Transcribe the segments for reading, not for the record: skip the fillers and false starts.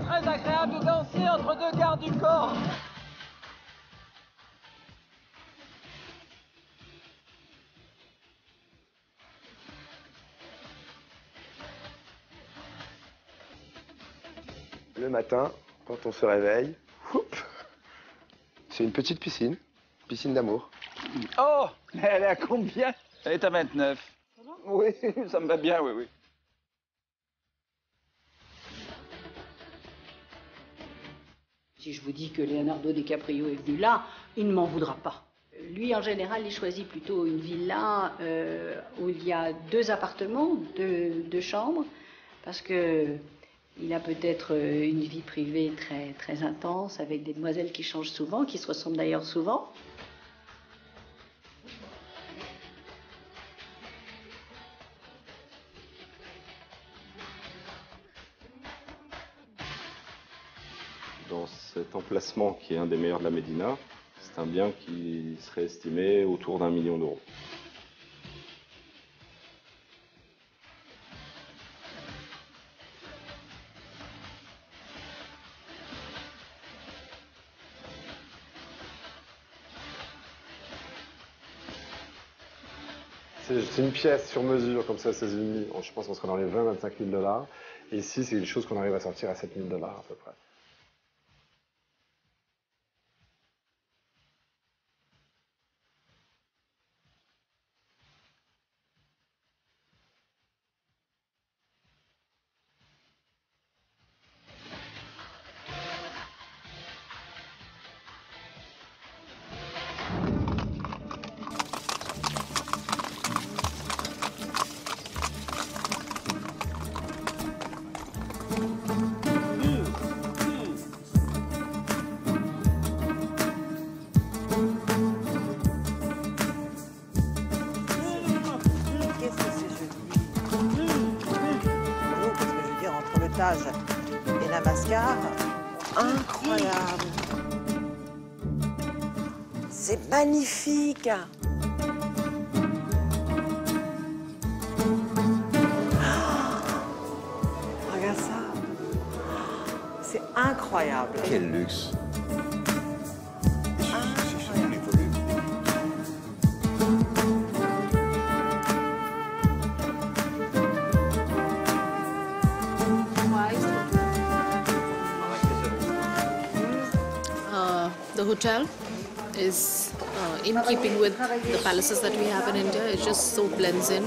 très agréable de danser entre deux gardes du corps. Le matin, quand on se réveille, c'est une petite piscine d'amour. Oh, elle est à combien? Elle est à 29. Oui, ça me va bien, oui, oui. Si je vous dis que Leonardo DiCaprio est venu là, il ne m'en voudra pas. Lui, en général, il choisit plutôt une villa où il y a 2 appartements, deux chambres, parce que il a peut-être une vie privée très, très intense, avec des demoiselles qui changent souvent, qui se ressemblent d'ailleurs souvent. Dans cet emplacement qui est un des meilleurs de la Médina, c'est un bien qui serait estimé autour d'1 million d'euros. C'est une pièce sur mesure, comme ça, aux États-Unis. Je pense qu'on sera dans les 20-25 000 $. Et ici, c'est une chose qu'on arrive à sortir à 7 000 $ à peu près. Et la mascara, incroyable. C'est magnifique. Regarde ça. C'est incroyable. Quel luxe. The hotel is in keeping with the palaces that we have in India. It just so blends in.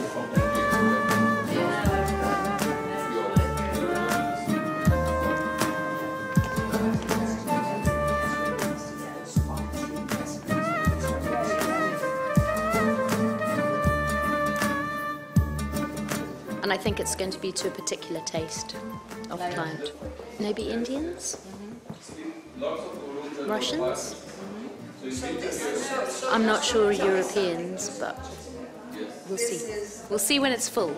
And I think it's going to be to a particular taste of client. Maybe Indians? Russians? I'm not sure Europeans, but we'll see. We'll see when it's full.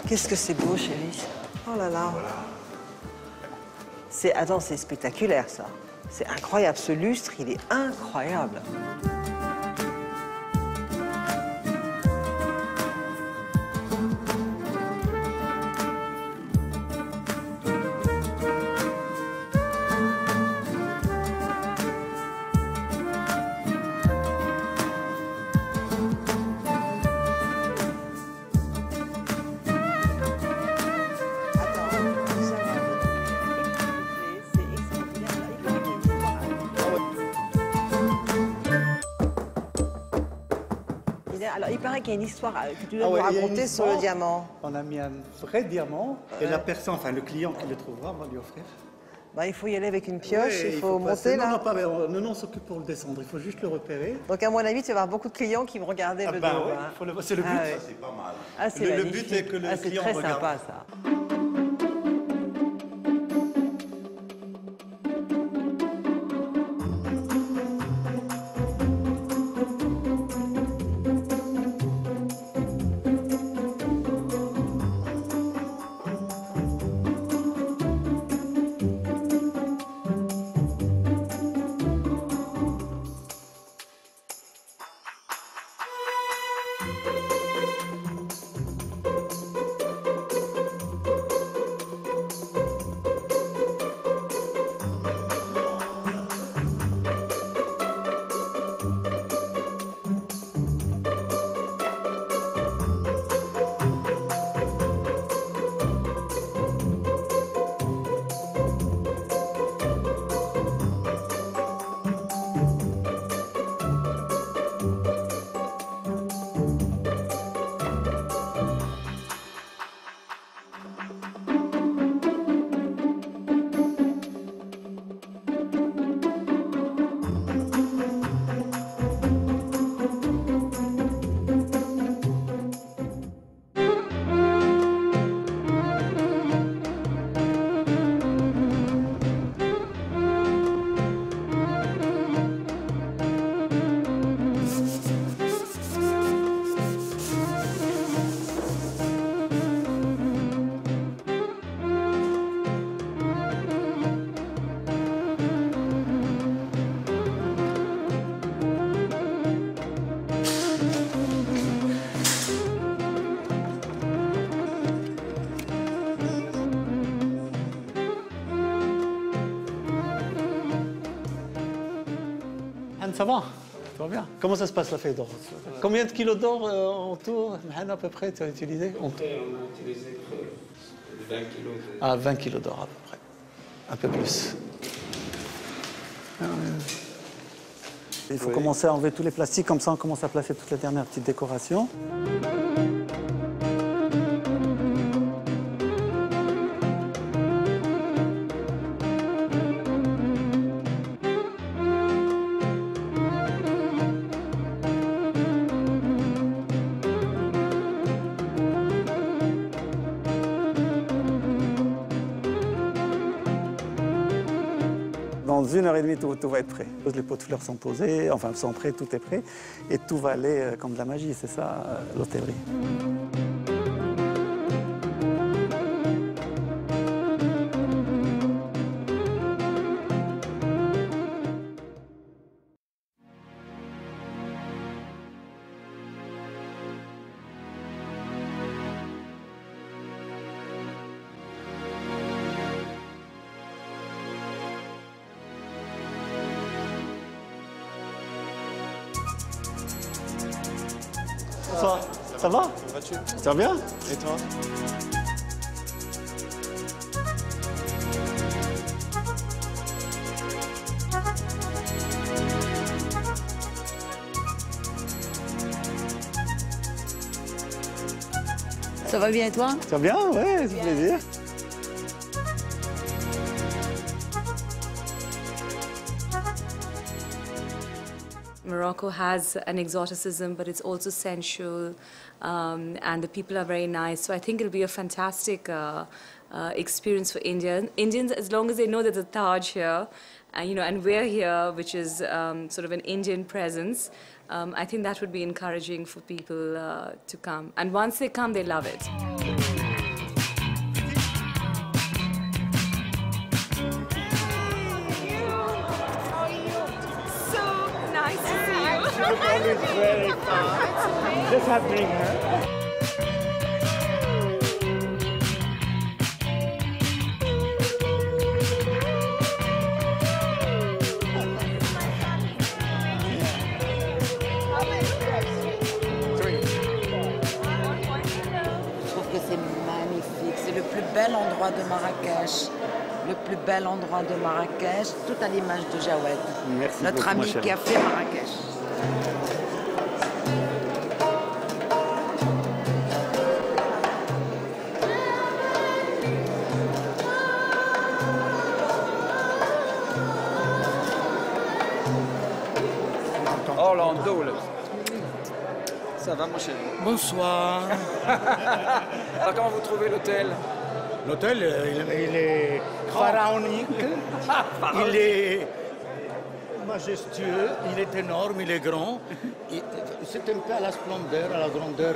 Qu'est-ce que c'est beau, chérie. Oh là là. Attends, c'est spectaculaire, ça. C'est incroyable. Ce lustre, il est incroyable. Alors, il paraît qu'il y a une histoire que tu dois nous raconter sur le diamant. On a mis un vrai diamant et la personne, enfin le client qui le trouvera, va lui offrir. Bah, il faut y aller avec une pioche, il faut monter là. Non, on s'occupe pour le descendre, il faut juste le repérer. Donc à mon avis, tu vas avoir beaucoup de clients qui vont regarder le dos. Oui, c'est le but. Ah, c'est pas mal. Ah, le but est que le client regarde. C'est très sympa ça. Anne, ça va? Ça va bien. Comment ça se passe la feuille d'or? Combien de kilos d'or en tout, Anne, à peu près, tu as utilisé? On a utilisé 20 kilos. Ah, 20 kilos d'or à peu près. Un peu plus. Il faut commencer à enlever tous les plastiques, comme ça on commence à placer toutes les dernières petites décorations. Dans 1h30, tout va être prêt. Les pots de fleurs sont posés, enfin sont prêts, tout est prêt. Et tout va aller comme de la magie, c'est ça, l'hôtellerie. Bonsoir, ça va? Ça va bien? Et toi? Ça va bien et toi? Ça va bien, ouais, c'est plaisir. Morocco has an exoticism, but it's also sensual, and the people are very nice. So I think it'll be a fantastic experience for Indians, as long as they know there's a Taj here, and we're here, which is sort of an Indian presence. I think that would be encouraging for people to come. And once they come, they love it. Very fine. Just happening, huh? Je trouve que c'est magnifique. C'est le plus bel endroit de Marrakech. Le plus bel endroit de Marrakech, tout à l'image de Jawed. Merci notre beaucoup, ami qui a fait Marrakech. Orlando, là. Ça va, mon chéri? Bonsoir. Alors, comment vous trouvez l'hôtel? L'hôtel, il est pharaonique, il est majestueux, il est énorme, il est grand. C'est un peu à la splendeur, à la grandeur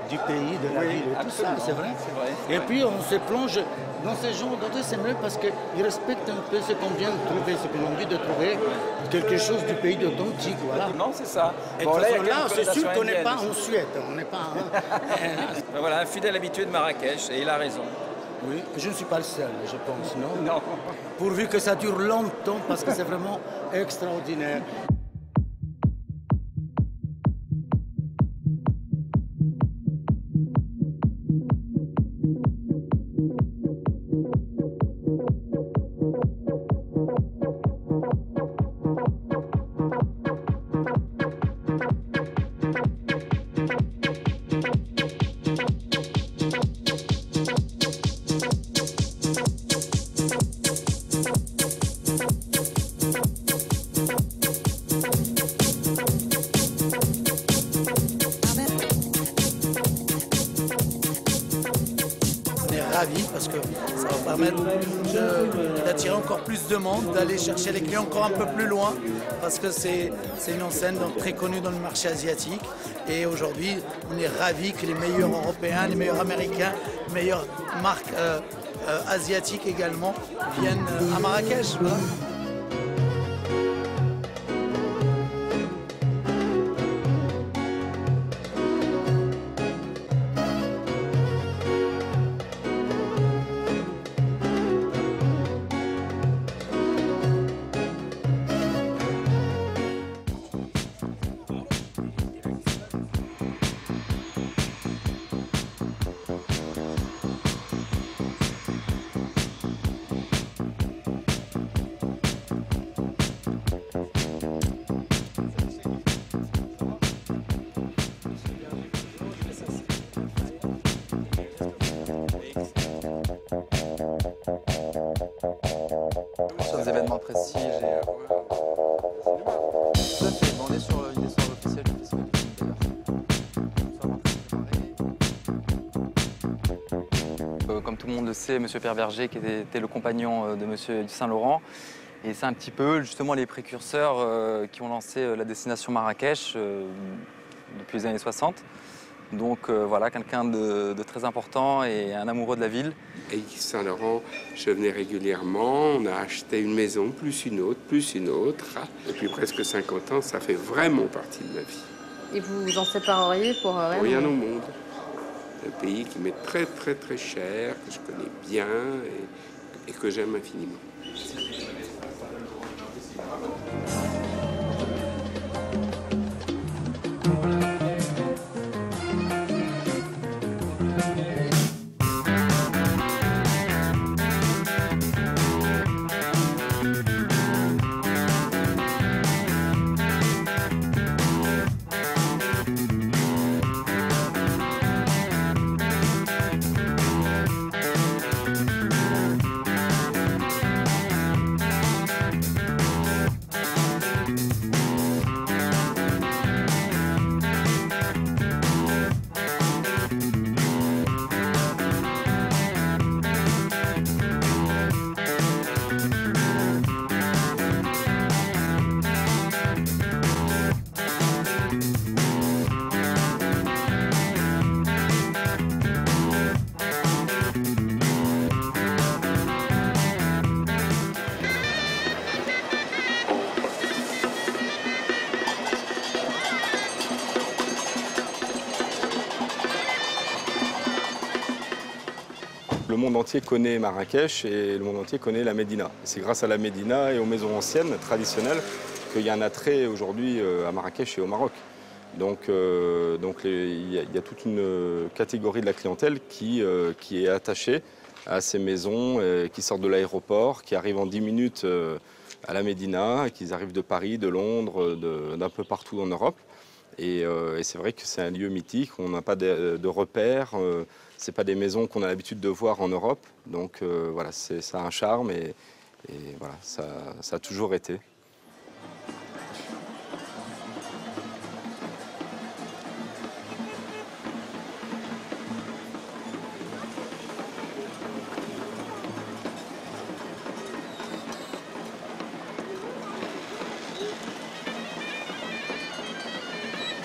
du pays, de la ville et tout ça, c'est vrai. Et puis on se plonge dans ces genres d'hôtels, c'est mieux parce qu'ils respectent un peu ce qu'on vient de trouver, ce qu'on a envie de trouver, quelque chose du pays d'authentique, voilà. Non, c'est ça. Et bon, là, c'est sûr qu'on n'est pas en Suède, on n'est pas... Voilà, un fidèle habitué de Marrakech, et il a raison. Oui, je ne suis pas le seul, je pense, non? Non. Pourvu que ça dure longtemps, parce que c'est vraiment extraordinaire. Parce que ça va permettre d'attirer encore plus de monde, d'aller chercher les clients encore un peu plus loin, parce que c'est une enseigne donc très connue dans le marché asiatique. Et aujourd'hui, on est ravis que les meilleurs Européens, les meilleurs Américains, les meilleures marques asiatiques également viennent à Marrakech. Voilà. prestige. Et, tout à fait. On est sur une histoire officielle du festival du film d'ailleurs. Comme tout le monde le sait, M. Pierre Berger qui était le compagnon de M. Yves Saint-Laurent. Et c'est un petit peu justement les précurseurs qui ont lancé la destination Marrakech depuis les années 60. Donc voilà, quelqu'un de très important et un amoureux de la ville. Et Yves Saint-Laurent, je venais régulièrement, on a acheté une maison, plus une autre, plus une autre. Depuis presque 50 ans, ça fait vraiment partie de ma vie. Et vous vous en sépareriez pour rien? Rien au monde. C'est un pays qui m'est très très très cher, que je connais bien et que j'aime infiniment. Le monde entier connaît Marrakech et le monde entier connaît la Médina. C'est grâce à la Médina et aux maisons anciennes, traditionnelles, qu'il y a un attrait aujourd'hui à Marrakech et au Maroc. Donc il y a toute une catégorie de la clientèle qui est attachée à ces maisons, qui sortent de l'aéroport, qui arrivent en 10 minutes à la Médina, qui arrivent de Paris, de Londres, d'un peu partout en Europe. Et c'est vrai que c'est un lieu mythique, on n'a pas de repères, ce n'est pas des maisons qu'on a l'habitude de voir en Europe. Donc voilà, ça a un charme et voilà, ça a toujours été.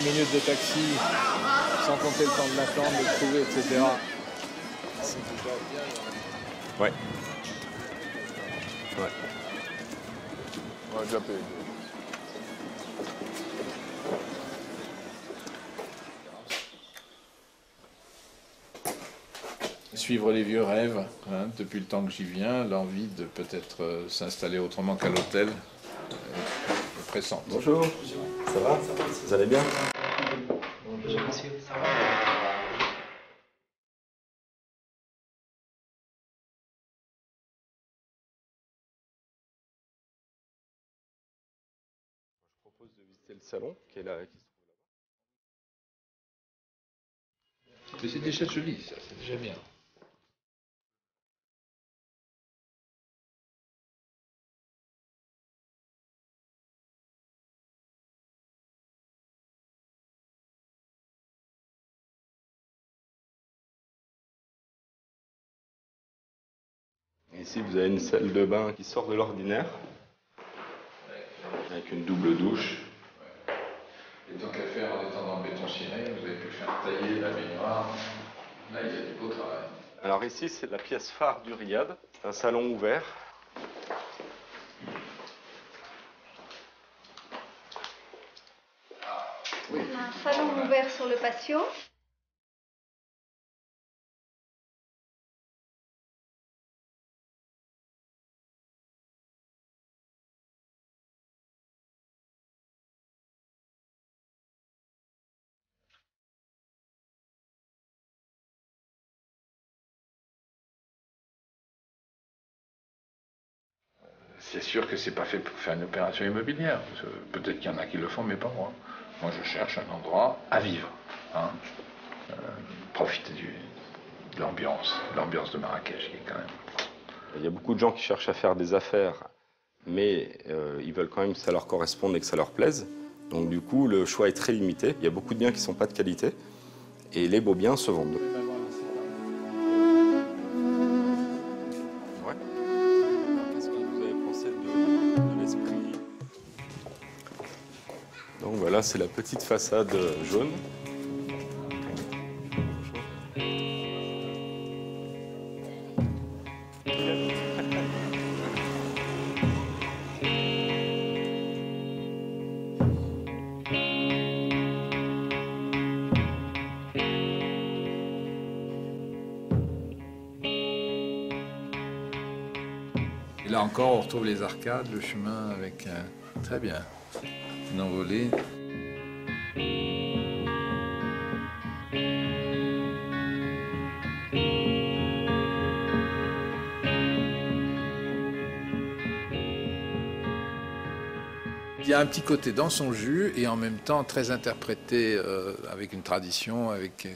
Minutes de taxi, sans compter le temps de l'attente, de le trouver, etc. C'est déjà bien. Ouais. Ouais. On va déjà payer. Suivre les vieux rêves, hein, depuis le temps que j'y viens, l'envie de peut-être s'installer autrement qu'à l'hôtel est pressante. Bonjour. Ça va? Vous allez bien? Bonjour monsieur, ça va? Je propose de visiter le salon qui est là. Mais c'est déjà joli, ça, c'est déjà bien. Ici, vous avez une salle de bain qui sort de l'ordinaire, avec une double douche. Et tant qu'à faire en étant dans le béton ciré, vous avez pu faire tailler la baignoire. Là, il y a du beau travail. Alors ici, c'est la pièce phare du riad, un salon ouvert. Oui. Un salon ouvert sur le patio. C'est sûr que c'est pas fait pour faire une opération immobilière. Peut-être qu'il y en a qui le font, mais pas moi. Moi, je cherche un endroit à vivre. Hein. Profiter de l'ambiance de Marrakech, qui est quand même... Il y a beaucoup de gens qui cherchent à faire des affaires mais ils veulent quand même que ça leur corresponde et que ça leur plaise. Donc du coup, le choix est très limité. Il y a beaucoup de biens qui ne sont pas de qualité et les beaux biens se vendent. Ouais. Qu'est-ce que vous avez pensé de l'esprit? Donc voilà, c'est la petite façade jaune. Et là encore, on retrouve les arcades, le chemin avec... très bien. Une envolée. Il y a un petit côté dans son jus et en même temps très interprété avec une tradition, avec...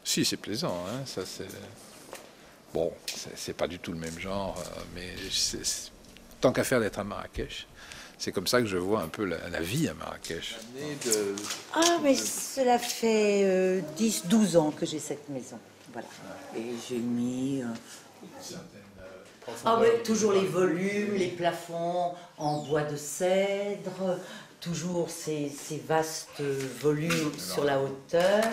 Si, c'est plaisant, hein, ça c'est... Bon, c'est pas du tout le même genre, mais tant qu'à faire d'être à Marrakech, c'est comme ça que je vois un peu la vie à Marrakech. Ah, mais cela fait 10-12 ans que j'ai cette maison, voilà. Et j'ai mis... Ah oui, toujours les volumes, les plafonds en bois de cèdre, toujours ces vastes volumes sur la hauteur.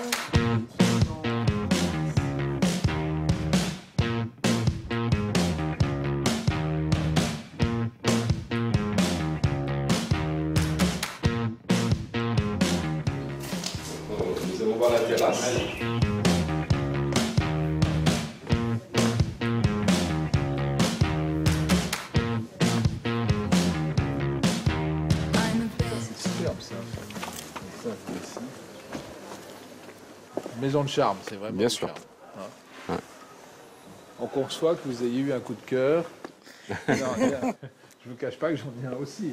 Nous allons voir la terrasse. Maison de charme, c'est vraiment. Bien sûr. Ouais. On conçoit que vous ayez eu un coup de cœur. Non, je vous cache pas que j'en ai un aussi.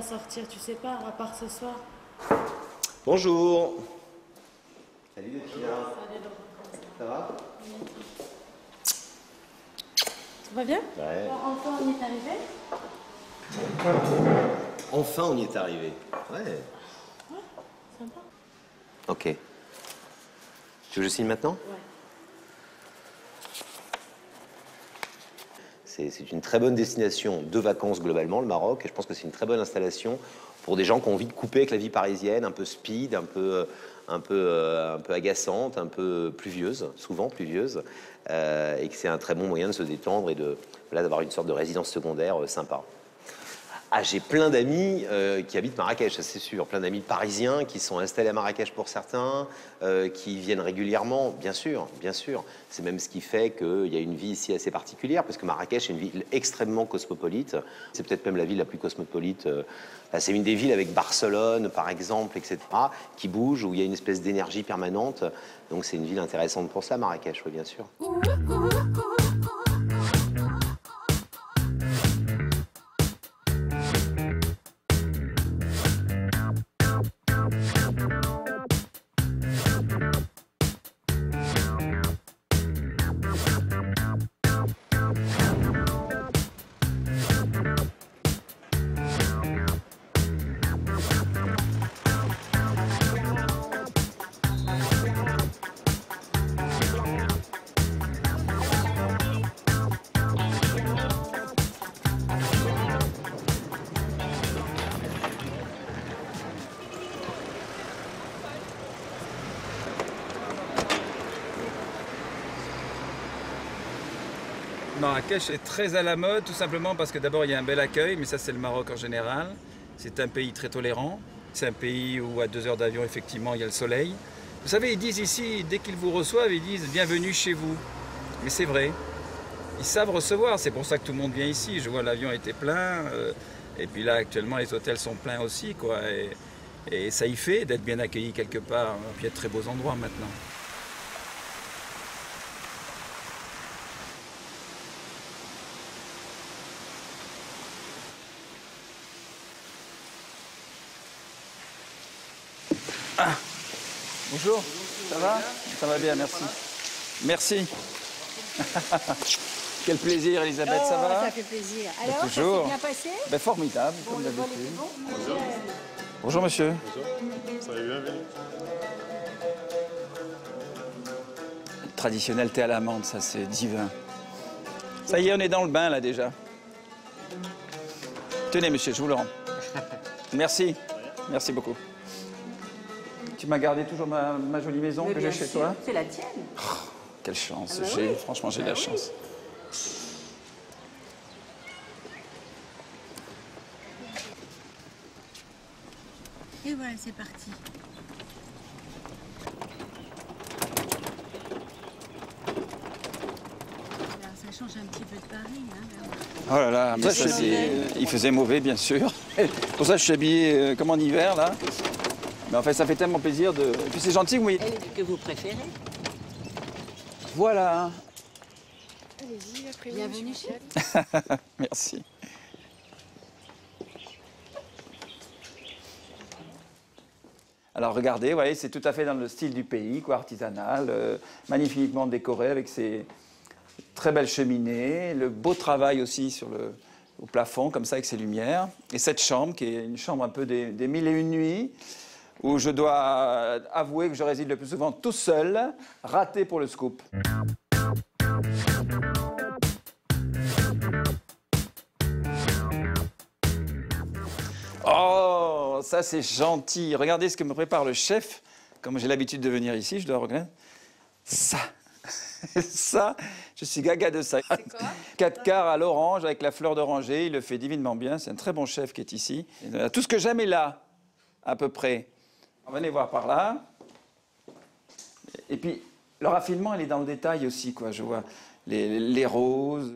Sortir, tu sais pas, à part ce soir. Bonjour. Salut les filles. Ça va? Tout va bien? Ouais. Enfin, on y est arrivé? Enfin, on y est arrivé. Ouais. Ouais, sympa. Ok. Tu veux que je signe maintenant? Ouais. C'est une très bonne destination de vacances globalement, le Maroc, et je pense que c'est une très bonne installation pour des gens qui ont envie de couper avec la vie parisienne, un peu speed, un peu agaçante, un peu pluvieuse, souvent pluvieuse, et que c'est un très bon moyen de se détendre et d'avoir une sorte de résidence secondaire sympa. Ah, j'ai plein d'amis qui habitent Marrakech, ça c'est sûr. Plein d'amis parisiens qui sont installés à Marrakech pour certains, qui viennent régulièrement, bien sûr, bien sûr. C'est même ce qui fait qu'il y a une vie ici assez particulière, parce que Marrakech est une ville extrêmement cosmopolite. C'est peut-être même la ville la plus cosmopolite. C'est une des villes avec Barcelone, par exemple, etc., qui bouge, où il y a une espèce d'énergie permanente. Donc c'est une ville intéressante pour ça, Marrakech, oui, bien sûr. Marrakech est très à la mode, tout simplement parce que d'abord il y a un bel accueil, mais ça c'est le Maroc en général. C'est un pays très tolérant. C'est un pays où à 2 heures d'avion, effectivement, il y a le soleil. Vous savez, ils disent ici, dès qu'ils vous reçoivent, ils disent « bienvenue chez vous ». Et c'est vrai. Ils savent recevoir, c'est pour ça que tout le monde vient ici. Je vois l'avion était plein, et puis là, actuellement, les hôtels sont pleins aussi, quoi. Et ça y fait d'être bien accueilli quelque part. Puis il y a de très beaux endroits maintenant. Ah. Bonjour, ça va? Ça va bien, merci. Merci. Quel plaisir, Elisabeth, ça va? Ça fait plaisir. Alors, ça s'est toujours. bien passé? Ben, formidable, comme d'habitude. Bonjour, monsieur. Bonjour. Ça va bien, bienvenue. Traditionnel thé à l'amande, ça, c'est divin. Ça y est, on est dans le bain, là, déjà. Tenez, monsieur, je vous le rends. Merci. Merci beaucoup. Tu m'as gardé toujours ma jolie maison que j'ai chez toi? C'est la tienne. Oh, quelle chance, Ah bah oui. Franchement, j'ai de la chance. Et voilà, c'est parti. Alors, ça change un petit peu de Paris, hein. Oh là là, mais ça, il faisait mauvais, bien sûr. Pour ça, je suis habillé comme en hiver, là. Mais en fait, ça fait tellement plaisir de... Et puis c'est gentil, oui. Que vous préférez? Voilà. Allez-y, après bienvenue chez Merci. Alors regardez, vous voyez, c'est tout à fait dans le style du pays, quoi, artisanal, magnifiquement décoré avec ses très belles cheminées, le beau travail aussi au plafond, comme ça, avec ses lumières. Et cette chambre, qui est une chambre un peu des 1001 nuits, où je dois avouer que je réside le plus souvent tout seul, raté pour le scoop. Oh, ça c'est gentil. Regardez ce que me prépare le chef. Comme j'ai l'habitude de venir ici, je dois reconnaître. Ça, ça, je suis gaga de ça. 4 quarts à l'orange avec la fleur d'oranger, il le fait divinement bien. C'est un très bon chef qui est ici. Tout ce que j'aime est là, à peu près. Venez voir par là. Et puis, le raffinement, il est dans le détail aussi, quoi. Je vois les roses.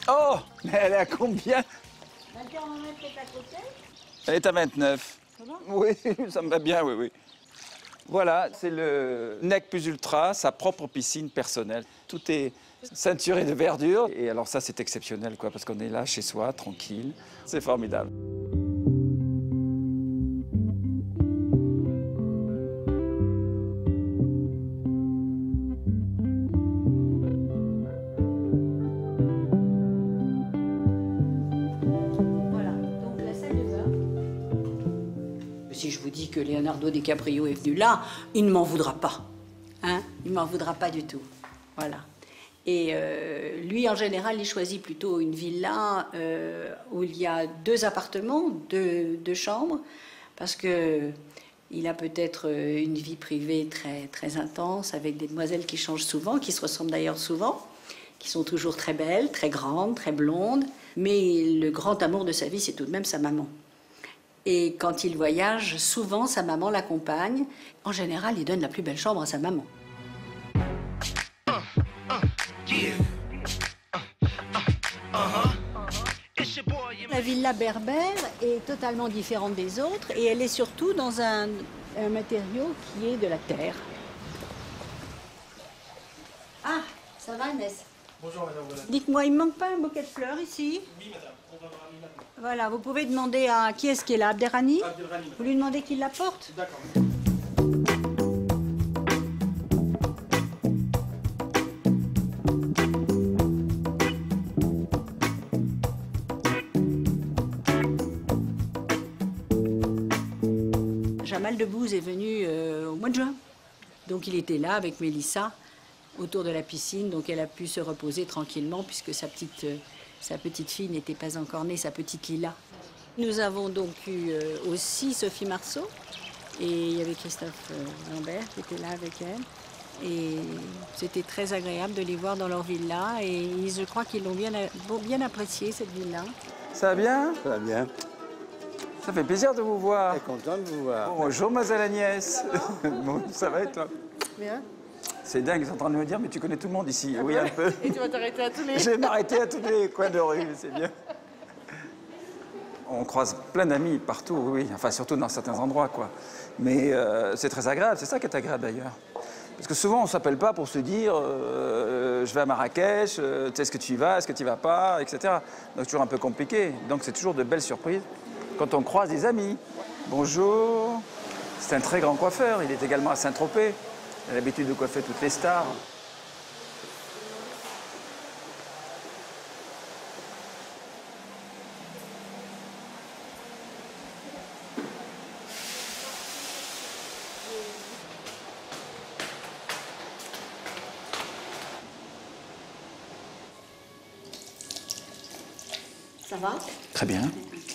Oh, mais elle est à combien? 21 mètres est à côté. Elle est à 29. Ça va? Oui, ça me va bien, oui, oui. Voilà, c'est le Nec Plus Ultra, sa propre piscine personnelle. Tout est ceinturé de verdure. Et alors ça, c'est exceptionnel, quoi, parce qu'on est là, chez soi, tranquille. C'est formidable. Si je vous dis que Leonardo DiCaprio est venu là, il ne m'en voudra pas. Hein? Il ne m'en voudra pas du tout. Voilà. Et lui, en général, il choisit plutôt une villa où il y a 2 appartements, 2 chambres, parce que il a peut-être une vie privée très, très intense, avec des demoiselles qui changent souvent, qui se ressemblent d'ailleurs souvent, qui sont toujours très belles, très grandes, très blondes. Mais le grand amour de sa vie, c'est tout de même sa maman. Et quand il voyage, souvent sa maman l'accompagne. En général, il donne la plus belle chambre à sa maman. La villa berbère est totalement différente des autres et elle est surtout dans un matériau qui est de la terre. Ah, ça va, Inès? Bonjour, madame. Dites-moi, il ne manque pas un bouquet de fleurs ici? Oui, madame. On va voir maintenant. Voilà, vous pouvez demander à qui est-ce qui est là, Abderrani? Abderrani. Vous lui demandez qu'il l'apporte? D'accord. Jamal Debbouze est venu au mois de juin. Donc il était là avec Mélissa autour de la piscine, donc elle a pu se reposer tranquillement puisque sa petite fille n'était pas encore née, sa petite Lila. Nous avons donc eu aussi Sophie Marceau et il y avait Christophe Lambert qui était là avec elle. Et c'était très agréable de les voir dans leur villa. Et je crois qu'ils l'ont bien apprécié, cette villa. Ça va bien? Ça va bien. Ça fait plaisir de vous voir. Très content de vous voir. Bonjour, mademoiselle Agnès. Bon, ça va et toi? Bien. C'est dingue, ils sont en train de me dire, mais tu connais tout le monde ici. Oui, un peu. Et tu vas t'arrêter à tous les... Je vais m'arrêter à tous les coins de rue, c'est bien. On croise plein d'amis partout, oui. Enfin, surtout dans certains endroits, quoi. Mais c'est très agréable, c'est ça qui est agréable d'ailleurs. Parce que souvent, on ne s'appelle pas pour se dire je vais à Marrakech, tu sais, est-ce que tu y vas, est-ce que tu y vas pas, etc. Donc, c'est toujours un peu compliqué. Donc, c'est toujours de belles surprises quand on croise des amis. Bonjour. C'est un très grand coiffeur, il est également à Saint-Tropez. Il a l'habitude de coiffer toutes les stars. Ça va? Très bien.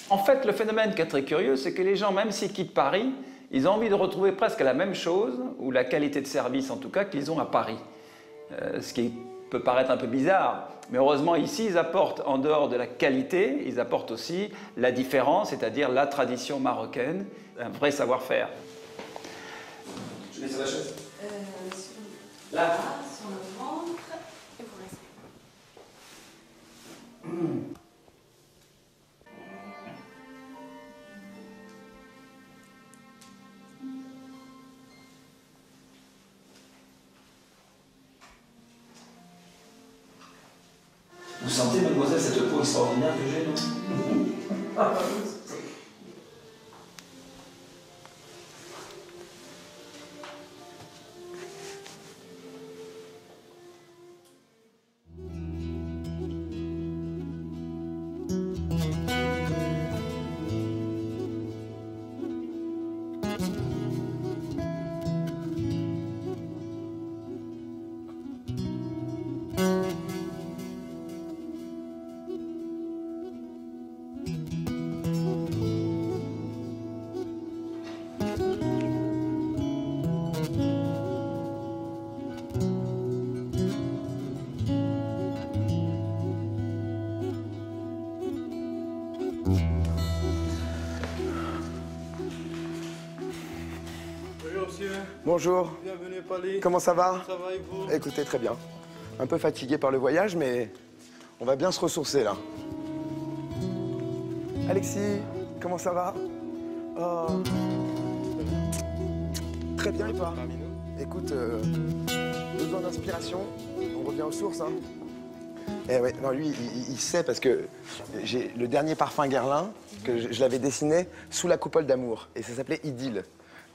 En fait, le phénomène qui est très curieux, c'est que les gens, même s'ils quittent Paris, ils ont envie de retrouver presque la même chose, ou la qualité de service en tout cas, qu'ils ont à Paris. Ce qui peut paraître un peu bizarre, mais heureusement ici, ils apportent, en dehors de la qualité, ils apportent aussi la différence, c'est-à-dire la tradition marocaine, un vrai savoir-faire. Je mets sur la chaise. Là. Sur le ventre, et vous restez. Vous sentez, mademoiselle, cette peau extraordinaire que j'ai, non? Bonjour monsieur. Bonjour. Bienvenue à Paris. Comment ça va? Ça va et vous? Écoutez, très bien. Un peu fatigué par le voyage, mais on va bien se ressourcer là. Alexis, comment ça va? Oh. Très bien et toi? Écoute, besoin d'inspiration, on revient aux sources, hein. Eh ouais, non, lui, il sait parce que j'ai le dernier parfum Guerlain que je l'avais dessiné sous la coupole d'amour et ça s'appelait Idylle.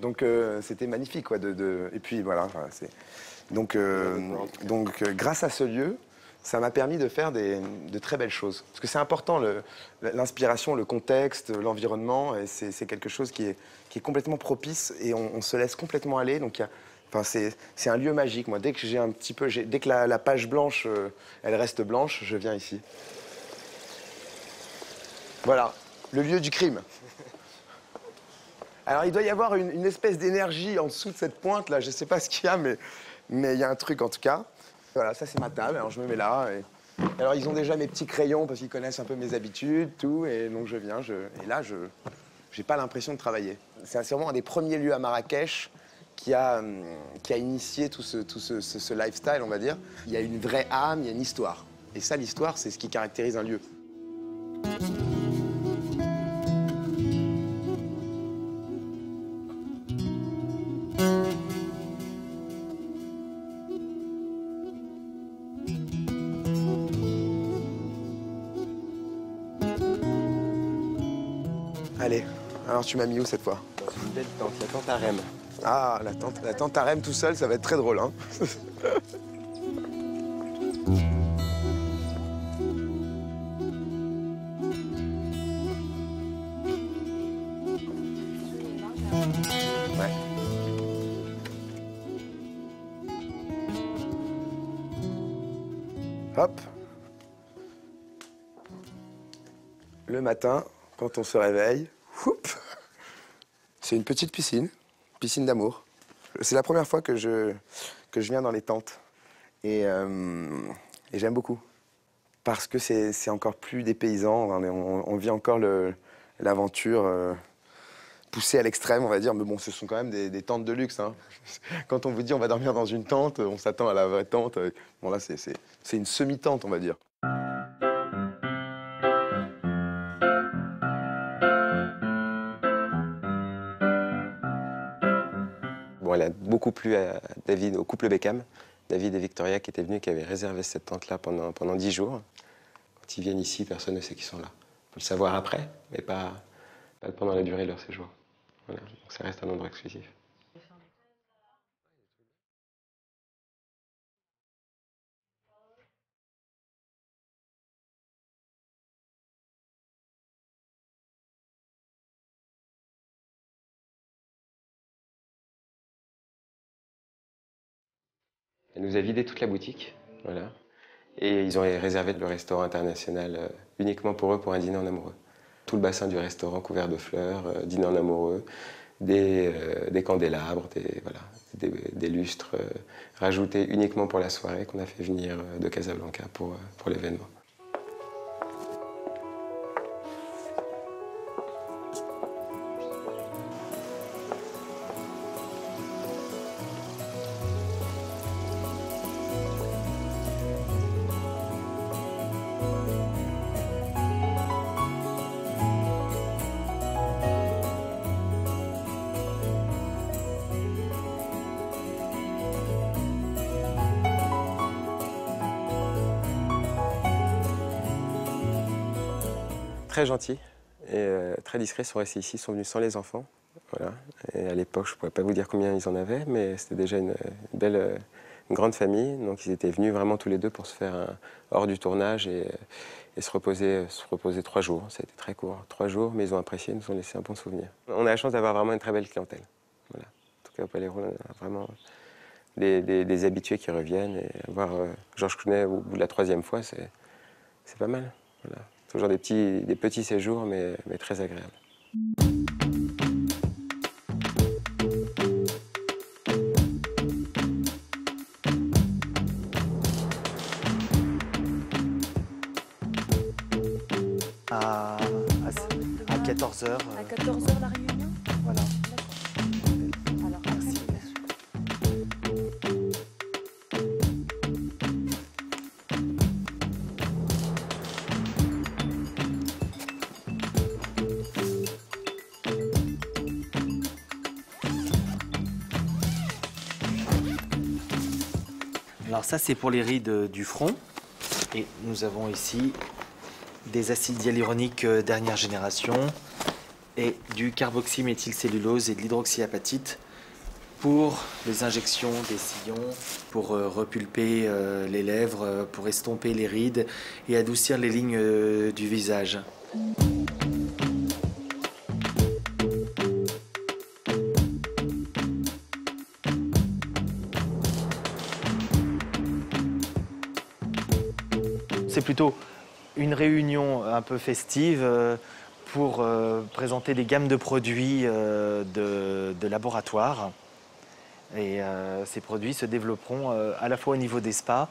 Donc c'était magnifique, quoi. Et puis voilà, enfin, c'est... Donc grâce à ce lieu, ça m'a permis de faire de très belles choses. Parce que c'est important, l'inspiration, le contexte, l'environnement, et c'est quelque chose qui est complètement propice et on se laisse complètement aller. Donc c'est un lieu magique. Moi, dès que j'ai un petit peu, dès que la page blanche, elle reste blanche, je viens ici. Voilà, le lieu du crime. Alors, il doit y avoir une espèce d'énergie en dessous de cette pointe, là. Je ne sais pas ce qu'il y a, mais il y a un truc, en tout cas. Voilà, ça, c'est ma table. Alors, je me mets là. Alors, ils ont déjà mes petits crayons parce qu'ils connaissent un peu mes habitudes, tout. Et donc, je viens. Et là, je n'ai pas l'impression de travailler. C'est sûrement un des premiers lieux à Marrakech qui a initié tout ce lifestyle, on va dire. Il y a une vraie âme, il y a une histoire. Et ça, l'histoire, c'est ce qui caractérise un lieu. Allez, alors tu m'as mis où cette fois? Dans une belle tente, la tente harem. Ah, la tente harem tout seul, ça va être très drôle, hein. Ouais. Hop. Le matin, quand on se réveille, c'est une petite piscine d'amour. C'est la première fois que je que je viens dans les tentes. Et j'aime beaucoup. Parce que c'est encore plus dépaysant, on vit encore l'aventure poussée à l'extrême, on va dire. Mais bon, ce sont quand même des tentes de luxe. Hein. Quand on vous dit on va dormir dans une tente, on s'attend à la vraie tente. Bon là, c'est une semi-tente, on va dire. Bon, elle a beaucoup plu à David, au couple Beckham. David et Victoria qui étaient venus, qui avaient réservé cette tente-là pendant 10 jours. Quand ils viennent ici, personne ne sait qu'ils sont là. On peut le savoir après, mais pas pendant la durée de leur séjour. Voilà. Donc ça reste un endroit exclusif. Elle nous a vidé toute la boutique, voilà. Et ils ont réservé le restaurant international uniquement pour eux, pour un dîner en amoureux. Tout le bassin du restaurant couvert de fleurs, dîner en amoureux, des candélabres, des lustres rajoutés uniquement pour la soirée qu'on a fait venir de Casablanca pour l'événement. Très gentils et très discrets, sont restés ici, sont venus sans les enfants. Voilà. Et à l'époque, je ne pourrais pas vous dire combien ils en avaient, mais c'était déjà une grande famille. Donc ils étaient venus vraiment tous les deux pour se faire hors du tournage et se reposer 3 jours. Ça a été très court, 3 jours, mais ils ont apprécié, ils nous ont laissé un bon souvenir. On a la chance d'avoir vraiment une très belle clientèle. Voilà. En tout cas, au Palais Royal, on a vraiment des habitués qui reviennent. Et voir Georges Clooney au bout de la 3e fois, c'est pas mal. Voilà. Toujours des petits séjours, mais très agréables. À 14h. À 14h la réunion? Voilà. Alors, merci. Alors ça, c'est pour les rides du front. Et nous avons ici des acides hyaluroniques dernière génération et du carboxyméthylcellulose et de l'hydroxyapatite pour les injections des sillons, pour repulper les lèvres, pour estomper les rides et adoucir les lignes du visage. C'est plutôt une réunion un peu festive pour présenter des gammes de produits de laboratoire. Et ces produits se développeront à la fois au niveau des spas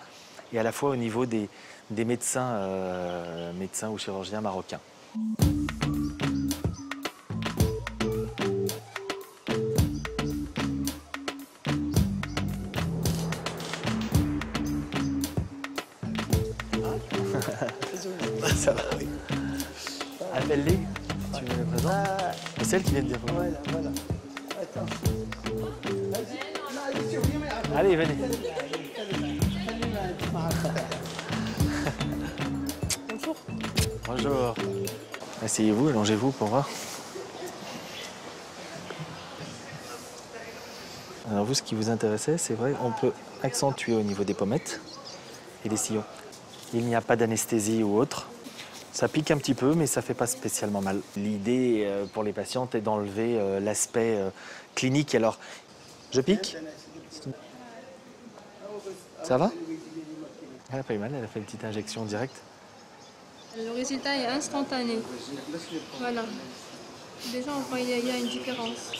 et à la fois au niveau des médecins ou chirurgiens marocains. Ça va, oui. Appelle-les, tu me les présentes. C'est elle qui vient de dire. Voilà, voilà. Attends. Allez, venez. Bonjour. Bonjour. Asseyez-vous, allongez-vous pour voir. Alors vous, ce qui vous intéressait, c'est vrai, on peut accentuer au niveau des pommettes et des sillons. Il n'y a pas d'anesthésie ou autre. Ça pique un petit peu, mais ça ne fait pas spécialement mal. L'idée pour les patientes est d'enlever l'aspect clinique. Alors, je pique. Ça va? Elle n'a pas eu mal, elle a fait une petite injection directe. Le résultat est instantané. Voilà. Déjà, on voit qu'il y a une différence.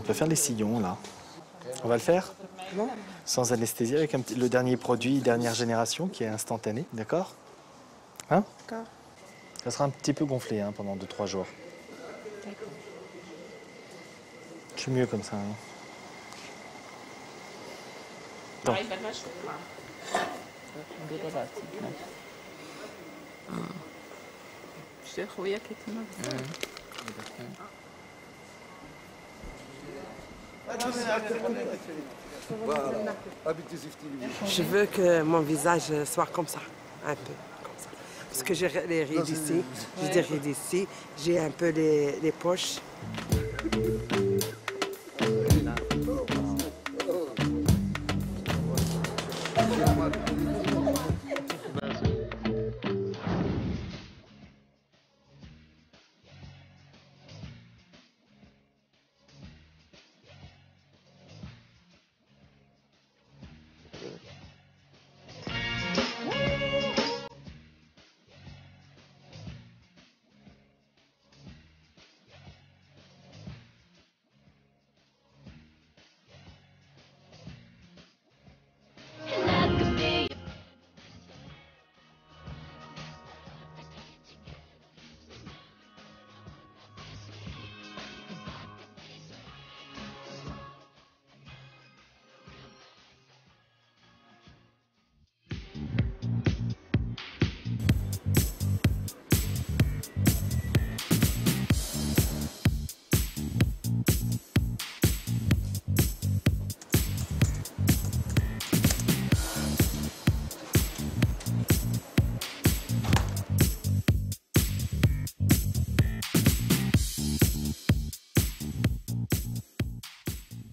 peut faire les sillons, là. On va le faire? Non. Sans anesthésie, avec le dernier produit, dernière génération, qui est instantané, d'accord? Hein? D'accord. Ça sera un petit peu gonflé hein, pendant 2-3 jours. D'accord. Je suis mieux comme ça. Hein. Donc. Je veux que mon visage soit comme ça, un peu comme ça. Parce que j'ai les rides ici, j'ai des rides ici, j'ai un peu les poches.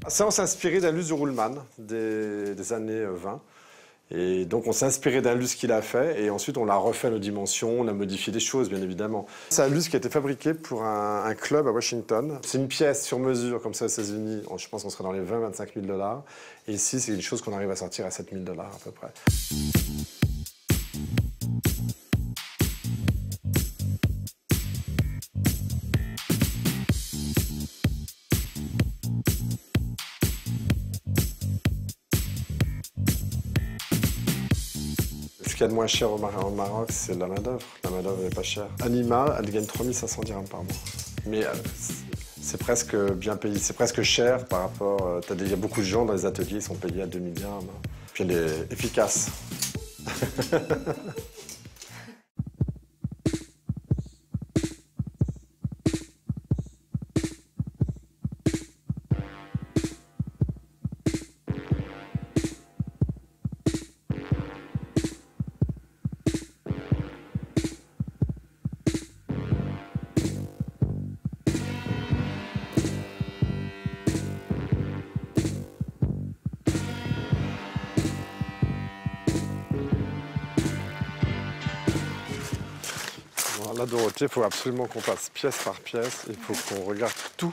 Ça, on s'est inspiré d'un luxe du Ruhlmann des années 20. Et donc, on s'est inspiré d'un luxe qu'il a fait et ensuite, on l'a refait à nos dimensions, on a modifié des choses, bien évidemment. C'est un luxe qui a été fabriqué pour un club à Washington. C'est une pièce sur mesure, comme ça, aux États-Unis. Je pense qu'on serait dans les 20-25 000 $. Et ici, c'est une chose qu'on arrive à sortir à 7 000 $ à peu près. Ce qu'il y a de moins cher au Maroc, c'est la main-d'œuvre. La main-d'œuvre n'est pas chère. Anima, elle gagne 3 500 dirhams par mois. Mais c'est presque bien payé, c'est presque cher par rapport. Il y a beaucoup de gens dans les ateliers qui sont payés à 2000 dirhams. Puis elle est efficace. Là, Dorothée, il faut absolument qu'on passe pièce par pièce. Il faut qu'on regarde tous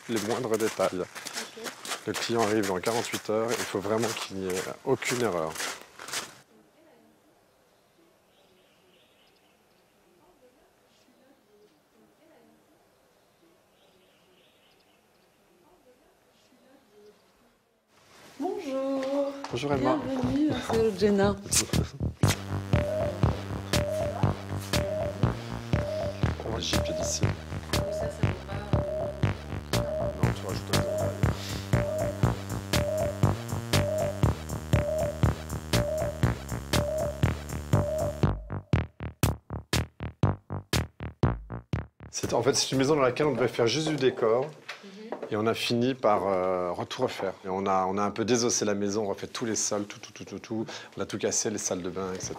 les moindres détails. Okay. Le client arrive dans 48 heures. Il faut vraiment qu'il n'y ait aucune erreur. Bonjour. Bonjour Emma. Bienvenue, c'est Jenna. J'y pied d'ici. Non, tu rajoutes un peu. En fait, c'est une maison dans laquelle on devait faire juste du décor. Et on a fini par tout refaire. Et on a un peu désossé la maison, on refait tous les sols, tout. On a tout cassé, les salles de bain, etc.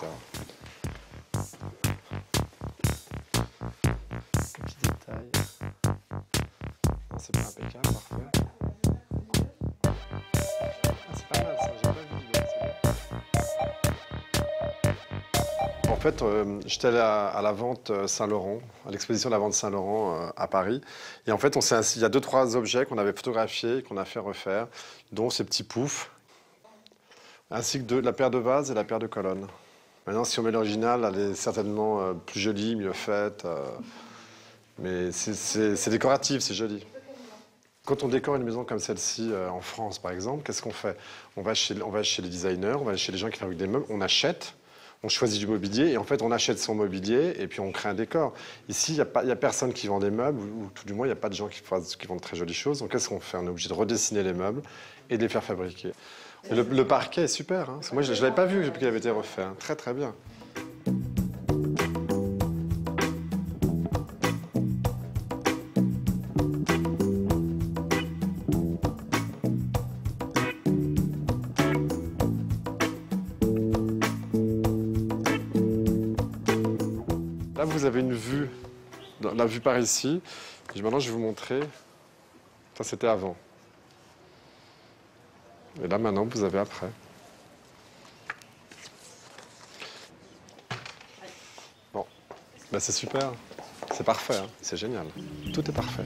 C'est pas impeccable, parfait. C'est pas mal, ça, j'ai pas vu. En fait, j'étais allé à la vente Saint-Laurent, à l'exposition de la vente Saint-Laurent à Paris. Et en fait, il y a 2-3 objets qu'on avait photographiés et qu'on a fait refaire, dont ces petits poufs, ainsi que la paire de vases et la paire de colonnes. Maintenant, si on met l'original, elle est certainement plus jolie, mieux faite. Mais c'est décoratif, c'est joli. Quand on décore une maison comme celle-ci en France, par exemple, qu'est-ce qu'on fait? On va chez les designers, on va chez les gens qui fabriquent des meubles, on achète, on choisit du mobilier et en fait on achète son mobilier et puis on crée un décor. Ici, il n'y a personne qui vend des meubles ou tout du moins il n'y a pas de gens qui vendent de très jolies choses. Donc qu'est-ce qu'on fait? On est obligé de redessiner les meubles et de les faire fabriquer. Le parquet est super. Hein. Moi je ne l'avais pas vu depuis qu'il avait été refait. Hein. Très très bien. Là, vous avez une vue, la vue par ici. Et maintenant, je vais vous montrer. Ça, c'était avant. Et là, maintenant, vous avez après. Bon, ben, c'est super. C'est parfait. Hein. C'est génial. Tout est parfait.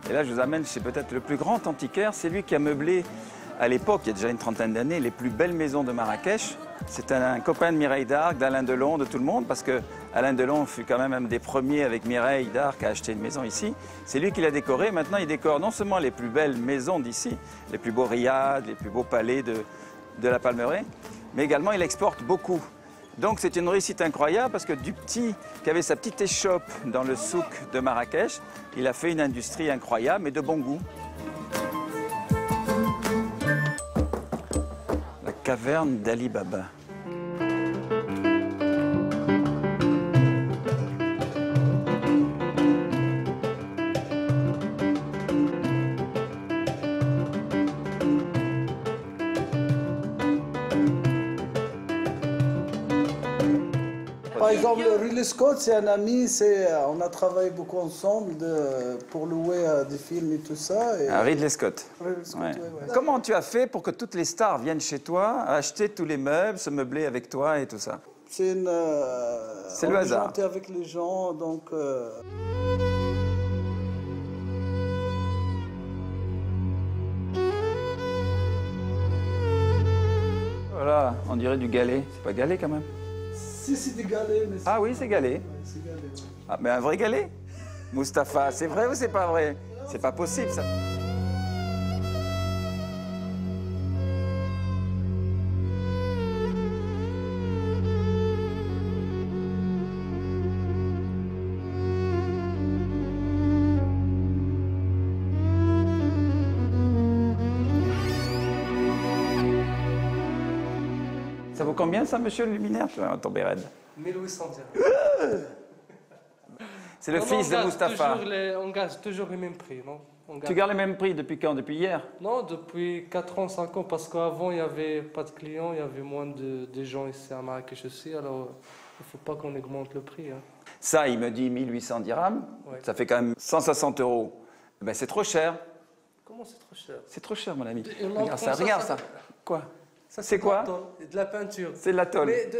Et là, je vous amène chez peut-être le plus grand antiquaire. C'est lui qui a meublé, à l'époque, il y a déjà une trentaine d'années, les plus belles maisons de Marrakech. C'est un copain de Mireille d'Arc, d'Alain Delon, de tout le monde, parce que Alain Delon fut quand même un des premiers avec Mireille d'Arc à acheter une maison ici. C'est lui qui l'a décoré. Maintenant, il décore non seulement les plus belles maisons d'ici, les plus beaux riads, les plus beaux palais de la Palmeraie, mais également il exporte beaucoup. Donc c'est une réussite incroyable parce que du petit qui avait sa petite échoppe dans le souk de Marrakech, il a fait une industrie incroyable mais de bon goût. La caverne d'Ali Baba. Par exemple, Ridley Scott, c'est un ami, on a travaillé beaucoup ensemble pour louer des films et tout ça. Et... Ridley Scott. Ridley Scott, ouais. Ouais. Comment tu as fait pour que toutes les stars viennent chez toi, acheter tous les meubles, se meubler avec toi et tout ça? C'est le hasard. On est avec les gens, donc... Voilà, on dirait du galet. C'est pas galet quand même? Si, c'est des galets. Mais ah oui, c'est galet. Ouais, c'est galet. Ah, mais un vrai galet? Mustapha, c'est vrai ou c'est pas vrai? C'est pas possible, ça. Ça vaut combien, ça, monsieur le luminaire? Tu vas tomber raide. 1800 dirhams. C'est le fils de Mustapha. On garde toujours les mêmes prix, non? Tu gardes les mêmes prix depuis quand? Depuis hier? Non, depuis 4 ans, 5 ans, parce qu'avant, il n'y avait pas de clients, il y avait moins de gens ici à Marrakech aussi, alors il ne faut pas qu'on augmente le prix. Hein. Ça, il me dit 1800 dirhams, ouais. Ça fait quand même 160 €. Ben, c'est trop cher. Comment c'est trop cher? C'est trop cher, mon ami. Regarde ça, regarde ça. Quoi? C'est quoi? De la peinture. C'est de la tôle. Mais de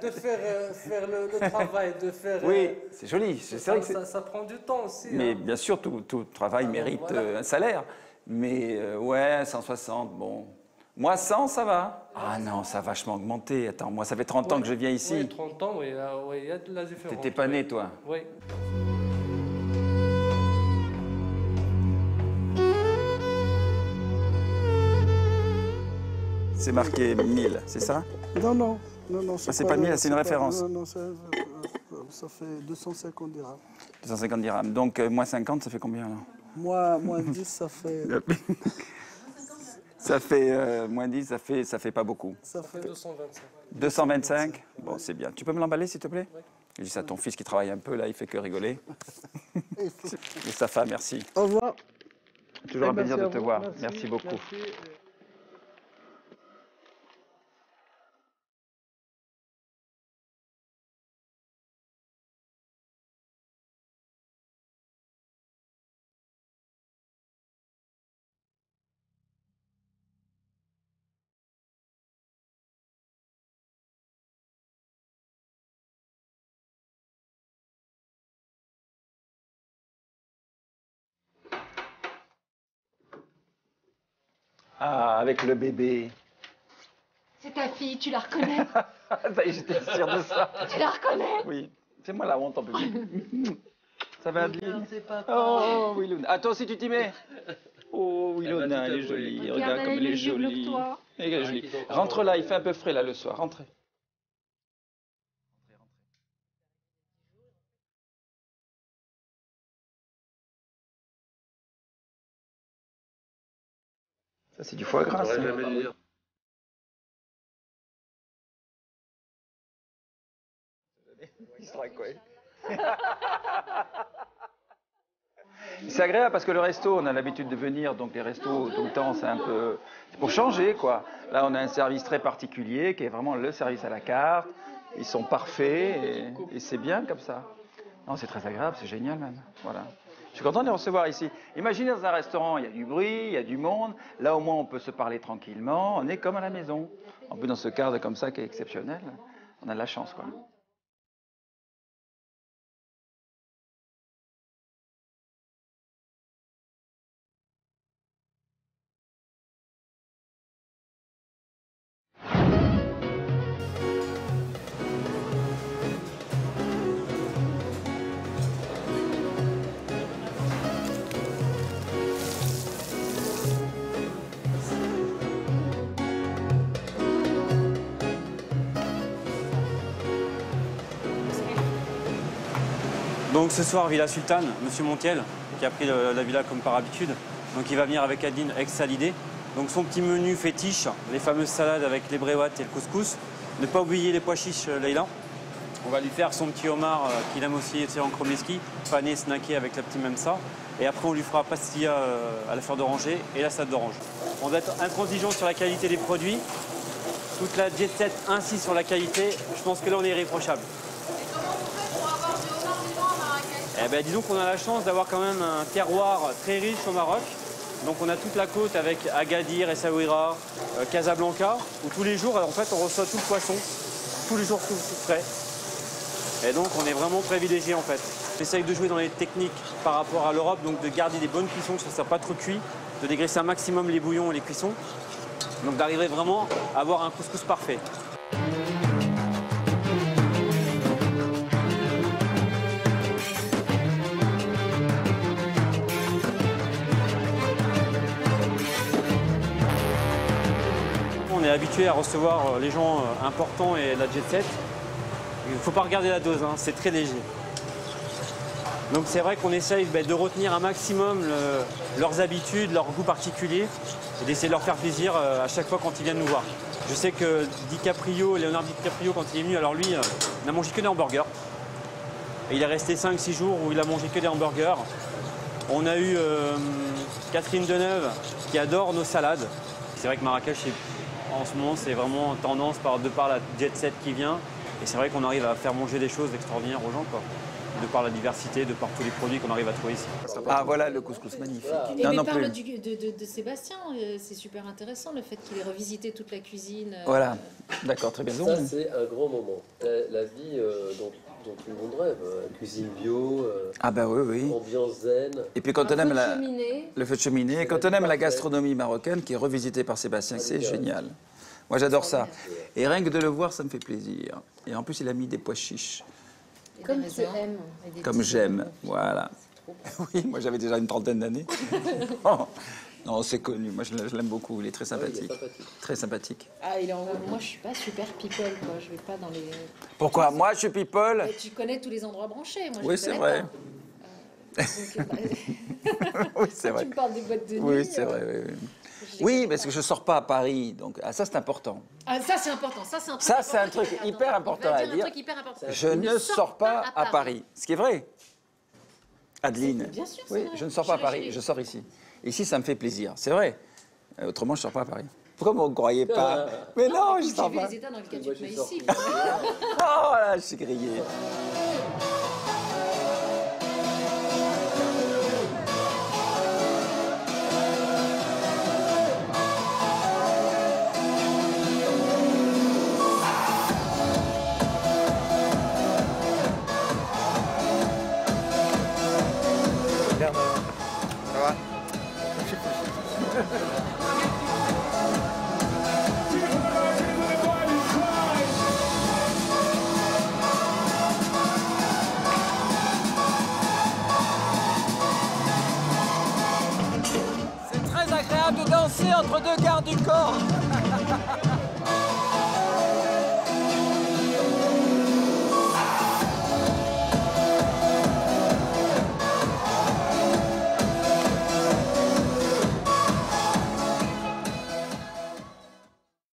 faire le travail, de faire... Oui, c'est joli. Ça prend du temps aussi. Mais hein. bien sûr, tout travail mérite un salaire. Mais ouais, 160, bon. Moi, 100, ça va. Ah non, ça a vachement augmenté. Attends, moi, ça fait 30 ans que je viens ici. Oui, 30 ans, oui, il y a de la différence. T'étais pas né, toi? Oui. C'est marqué 1000, c'est ça? Non. C'est pas 1000, c'est une référence. Non, ça fait 250 dirhams. 250 dirhams. Donc, moins 50, ça fait combien, là? Moins 10, ça fait... ça fait... moins 10, ça fait pas beaucoup. Ça fait 225. 225? Bon, c'est bien. Tu peux me l'emballer, s'il te plaît? Oui. Je dis ça à ton fils qui travaille un peu, là, il fait que rigoler. Et sa femme, merci. Au revoir. Toujours un plaisir de Merci te à vous. voir. Merci, Merci beaucoup. merci. Ah, avec le bébé. C'est ta fille, tu la reconnais? Ça y est, j'étais sûr de ça. Tu la reconnais? Oui. Fais-moi la honte en public. Ça va, Adeline? papa. Oh, Willouna. Ah, toi aussi, tu t'y mets? Oh, Willouna, elle est jolie. Regarde comme elle est jolie. Elle est jolie. Rentre là, il fait un peu frais là le soir. Rentrez. Ça, c'est du foie gras. ça. Il se raconte. C'est agréable parce que le resto, on a l'habitude de venir, donc les restos tout le temps, c'est un peu... C'est pour changer, quoi. Là, on a un service très particulier qui est vraiment le service à la carte. Ils sont parfaits et c'est bien comme ça. Non, c'est très agréable, c'est génial même. Voilà. Je suis content de les recevoir ici. Imaginez dans un restaurant, il y a du bruit, il y a du monde. Là, au moins, on peut se parler tranquillement. On est comme à la maison. En plus, dans ce cadre comme ça qui est exceptionnel, on a de la chance, quoi. Donc ce soir, Villa Sultane, Monsieur Montiel, qui a pris la villa comme par habitude. Donc il va venir avec Adeline ex-Hallyday. Donc son petit menu fétiche, les fameuses salades avec les bréouates et le couscous. Ne pas oublier les pois chiches, Leïla. On va lui faire son petit homard qu'il aime aussi en chromeski, pané, snacké avec la petite memsa. Et après on lui fera pastilla à la fleur d'oranger et la salade d'orange. On va être intransigeant sur la qualité des produits. Toute la jet set insiste sur la qualité. Je pense que là on est irréprochable. Eh ben, disons qu'on a la chance d'avoir quand même un terroir très riche au Maroc. Donc on a toute la côte avec Agadir, Essaouira, Casablanca, où tous les jours, en fait, on reçoit tout le poisson, tous les jours tout frais. Et donc on est vraiment privilégié en fait. J'essaye de jouer dans les techniques par rapport à l'Europe, donc de garder des bonnes cuissons, que ça ne soit pas trop cuit, de dégraisser un maximum les bouillons et les cuissons. Donc d'arriver vraiment à avoir un couscous parfait. On est habitué à recevoir les gens importants et la jet set. Il ne faut pas regarder la dose, hein, c'est très léger. Donc c'est vrai qu'on essaye de retenir un maximum leurs habitudes, leurs goûts particuliers et d'essayer de leur faire plaisir à chaque fois quand ils viennent nous voir. Je sais que Leonardo DiCaprio, quand il est venu, alors lui, n'a mangé que des hamburgers. Et il est resté 5-6 jours où il a mangé que des hamburgers. On a eu Catherine Deneuve qui adore nos salades. C'est vrai que Marrakech, en ce moment, c'est vraiment tendance de par la jet set qui vient. Et c'est vrai qu'on arrive à faire manger des choses extraordinaires aux gens, quoi. De par la diversité, de par tous les produits qu'on arrive à trouver ici. Ah voilà le couscous magnifique. Et mais parle de Sébastien, c'est super intéressant le fait qu'il ait revisité toute la cuisine. Voilà, d'accord, très bien. Ça c'est un grand moment. La vie dont tout le monde rêve, cuisine bio, ah bah oui. Ambiance zen. Et puis quand on aime le feu de cheminée, et quand on aime la gastronomie marocaine qui est revisitée par Sébastien, c'est génial. Moi j'adore ça. Et rien que de le voir, ça me fait plaisir. Et en plus il a mis des pois chiches. Comme tu aimes. Comme j'aime, voilà. Oui, moi j'avais déjà une trentaine d'années. Non, c'est connu, moi je l'aime beaucoup, il est très sympathique. Très sympathique. Ah, moi je suis pas super people, quoi. Je vais pas dans les... Pourquoi? Moi je suis people. Mais tu connais tous les endroits branchés, moi je oui, c'est vrai. Oui, c'est vrai. Tu me parles des boîtes de nuit. Oui, c'est vrai, oui. Oui, parce que je ne sors pas à Paris, donc ça c'est important. Ah, ça c'est important, ça c'est un truc Ça c'est un important. truc hyper important à Il va dire. un truc hyper important. Je ne sors pas à Paris. Ce qui est vrai. Adeline. Bien sûr, c'est Oui, vrai. je ne sors pas à Chérie, Paris, chérie. je sors ici. Ici, ça me fait plaisir, c'est vrai. Autrement, je ne sors pas à Paris. Pourquoi vous ne me croyez pas? Mais non, je ne sors J'ai vu pas. les états dans lesquels tu te mets ici. Oh là, je suis grillé. Ça va? C'est très agréable de danser entre deux gardes du corps.